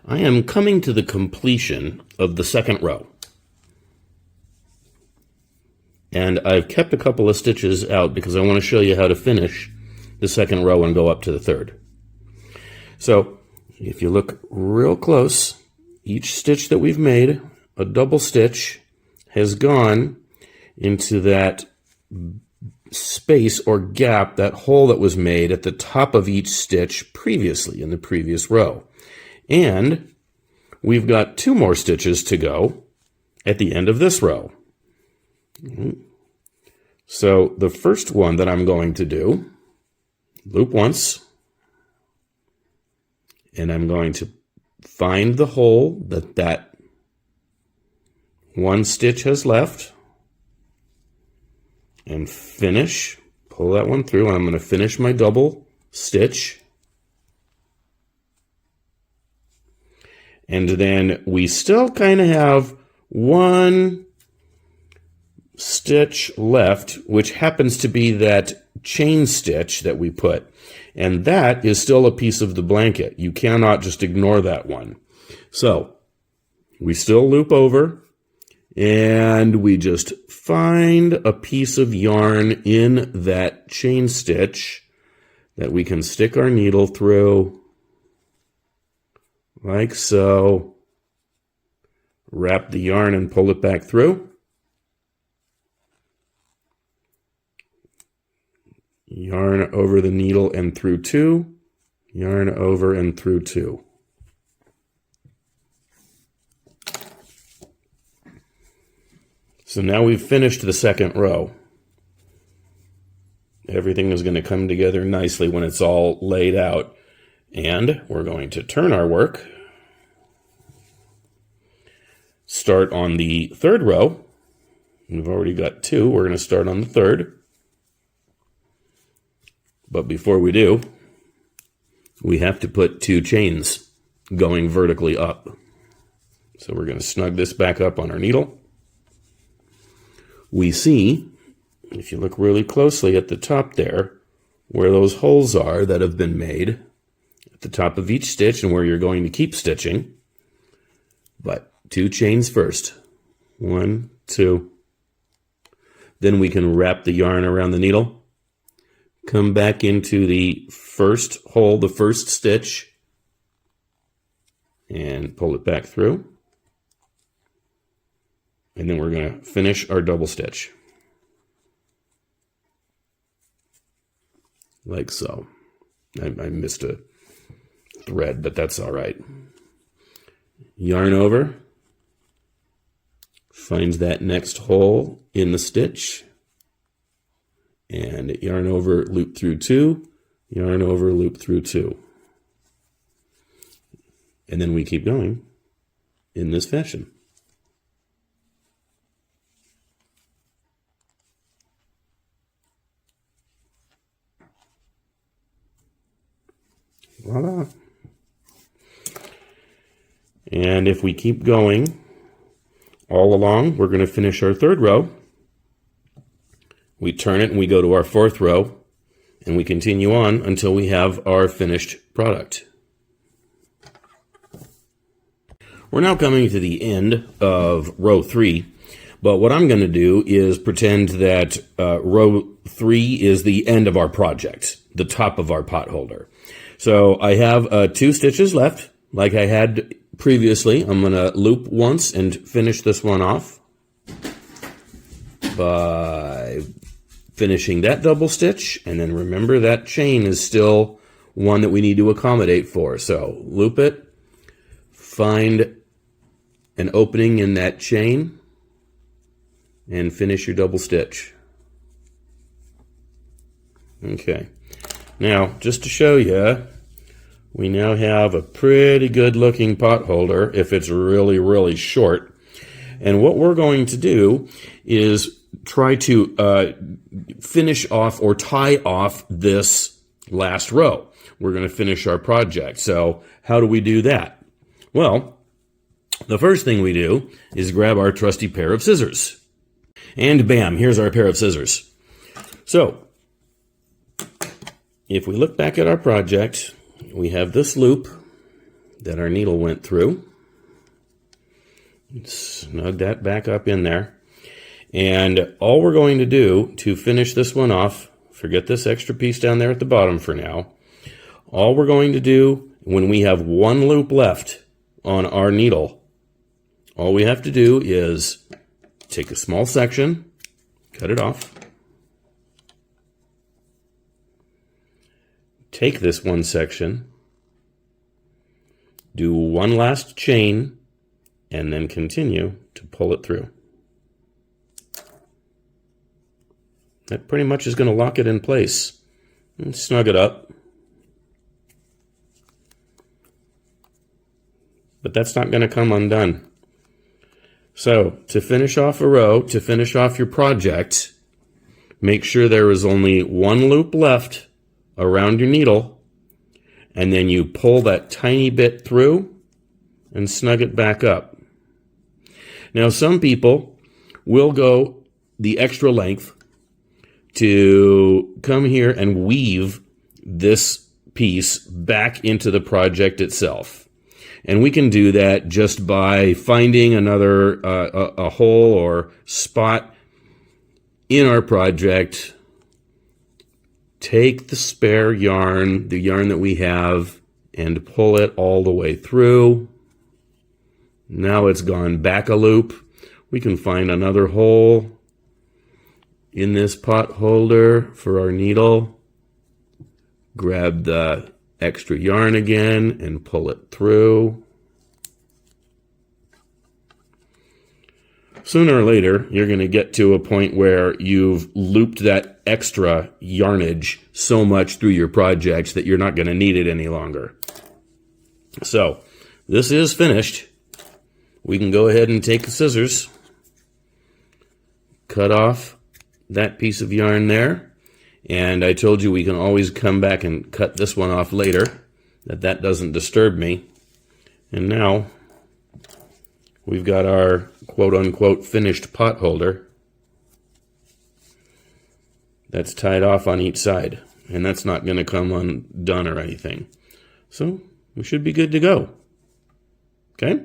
I am coming to the completion of the second row. And I've kept a couple of stitches out because I want to show you how to finish the second row and go up to the third. So if you look real close, each stitch that we've made, a double stitch, has gone into that space or gap, that hole that was made at the top of each stitch previously in the previous row. And we've got 2 more stitches to go at the end of this row. So the first one that I'm going to do, loop once, and I'm going to find the hole that one stitch has left, and finish, pull that one through, and I'm going to finish my double stitch. And then we still kind of have one stitch left, which happens to be that chain stitch that we put. And that is still a piece of the blanket. You cannot just ignore that one. So we still loop over, and we just find a piece of yarn in that chain stitch that we can stick our needle through, like so. Wrap the yarn and pull it back through. Yarn over the needle and through 2. Yarn over and through 2. So now we've finished the second row. Everything is going to come together nicely when it's all laid out. And we're going to turn our work. Start on the third row. We've already got 2. We're going to start on the third. But before we do, we have to put 2 chains going vertically up. So we're going to snug this back up on our needle. We see, if you look really closely at the top there, where those holes are that have been made at the top of each stitch and where you're going to keep stitching. But 2 chains first. 1, 2. Then we can wrap the yarn around the needle. Come back into the first hole, the first stitch, and pull it back through. And then we're going to finish our double stitch. Like so. I missed a thread, but that's all right. Yarn over. Finds that next hole in the stitch. And yarn over, loop through 2. Yarn over, loop through 2. And then we keep going in this fashion. Voila. And if we keep going all along, we're going to finish our third row. We turn it and we go to our fourth row, and we continue on until we have our finished product. We're now coming to the end of row 3, but what I'm going to do is pretend that row 3 is the end of our project, the top of our potholder. So I have 2 stitches left, like I had previously. I'm going to loop once and finish this one off by finishing that double stitch. And then remember, that chain is still one that we need to accommodate for. So loop it, find an opening in that chain, and finish your double stitch. Okay. Now, just to show you, we now have a pretty good looking potholder if it's really, really short. And what we're going to do is try to finish off or tie off this last row. We're going to finish our project. So how do we do that? Well, the first thing we do is grab our trusty pair of scissors. And bam, here's our pair of scissors. So if we look back at our project, we have this loop that our needle went through. Snug that back up in there. And all we're going to do to finish this one off, forget this extra piece down there at the bottom for now. All we're going to do when we have one loop left on our needle, all we have to do is take a small section, cut it off, take this one section, do one last chain, and then continue to pull it through. That pretty much is going to lock it in place and snug it up. But that's not going to come undone. So to finish off a row, to finish off your project, make sure there is only one loop left around your needle, and then you pull that tiny bit through and snug it back up. Now some people will go the extra length to come here and weave this piece back into the project itself. And we can do that just by finding another a hole or spot in our project. Take the spare yarn, the yarn that we have, and pull it all the way through. Now it's gone back a loop. We can find another hole in this pot holder for our needle. Grab the extra yarn again and pull it through. Sooner or later, you're going to get to a point where you've looped that extra yarnage so much through your projects that you're not going to need it any longer. So, this is finished. We can go ahead and take the scissors, cut off that piece of yarn there. And I told you we can always come back and cut this one off later, that doesn't disturb me. And now we've got our quote-unquote finished pot holder that's tied off on each side. And that's not going to come undone or anything. So we should be good to go. Okay?